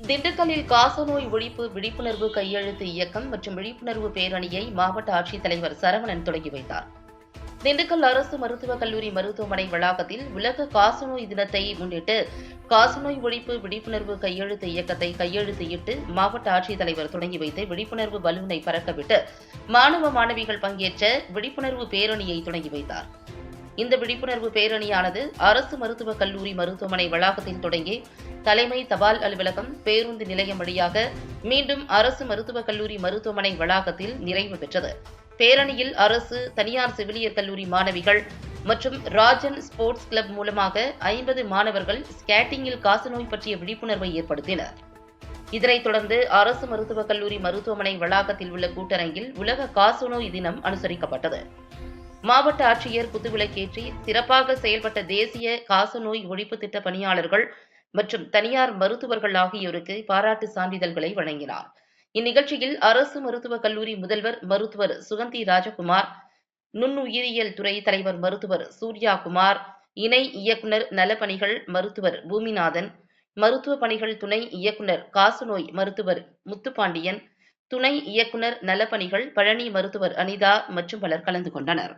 திண்டுக்கல்லில் காசநோய் ஒழிப்பு விழிப்புணர்வு கையெழுத்து இயக்கம் மற்றும் விழிப்புணர்வு பேரணியை மாவட்ட ஆட்சித்தலைவர் சரவணன் தொடங்கி வைத்தார். திண்டுக்கல் அரசு மருத்துவக் கல்லூரி மருத்துவமனை வளாகத்தில் உலக காசநோய் தினத்தை முன்னிட்டு காசநோய் ஒழிப்பு விழிப்புணர்வு கையெழுத்து இயக்கத்தை கையெழுத்திட்டு மாவட்ட ஆட்சித்தலைவர் தொடங்கி வைத்து விழிப்புணர்வு பலூனை பறக்கவிட்டு மாணவ மாணவிகள் பங்கேற்ற விழிப்புணர்வு பேரணியை தொடங்கி வைத்தார். இந்த விழிப்புணர்வு பேரணியானது அரசு மருத்துவக் கல்லூரி மருத்துவமனை வளாகத்தில் தொடங்கி தலைமை தபால் அலுவலகம், பேருந்து நிலையம் வழியாக மீண்டும் அரசு மருத்துவக் கல்லூரி மருத்துவமனை வளாகத்தில் நிறைவு பெற்றது. பேரணியில் அரசு, தனியார் செவிலியர் கல்லூரி மாணவிகள் மற்றும் ராஜன் ஸ்போர்ட்ஸ் கிளப் மூலமாக 50 மாணவர்கள் ஸ்கேட்டிங்கில் காசநோய் பற்றிய விழிப்புணர்வை ஏற்படுத்தினர். இதனைத் தொடர்ந்து அரசு மருத்துவக் கல்லூரி மருத்துவமனை வளாகத்தில் உள்ள கூட்டரங்கில் உலக காசநோய் தினம் அனுசரிக்கப்பட்டது. மாவட்ட ஆட்சியர் குத்துவிளக்கேற்றி சிறப்பாக செயல்பட்ட தேசிய காசநோய் ஒழிப்பு திட்ட பணியாளர்கள் மற்றும் தனியார் மருத்துவர்கள் ஆகியோருக்கு பாராட்டு சான்றிதழ்களை வழங்கினார். இந்நிகழ்ச்சியில் அரசு மருத்துவக் கல்லூரி முதல்வர் மருத்துவர் சுகந்தி ராஜகுமார், நுண்ணுயிரியல் துறை தலைவர் மருத்துவர் சூர்யாகுமார், இணை இயக்குநர் நலப்பணிகள் மருத்துவர் பூமிநாதன், மருத்துவ பணிகள் துணை இயக்குநர் காசநோய் மருத்துவர் முத்துப்பாண்டியன், துணை இயக்குநர் நலப்பணிகள் பழனி மருத்துவர் அனிதா மற்றும் பலர் கலந்து கொண்டனர்.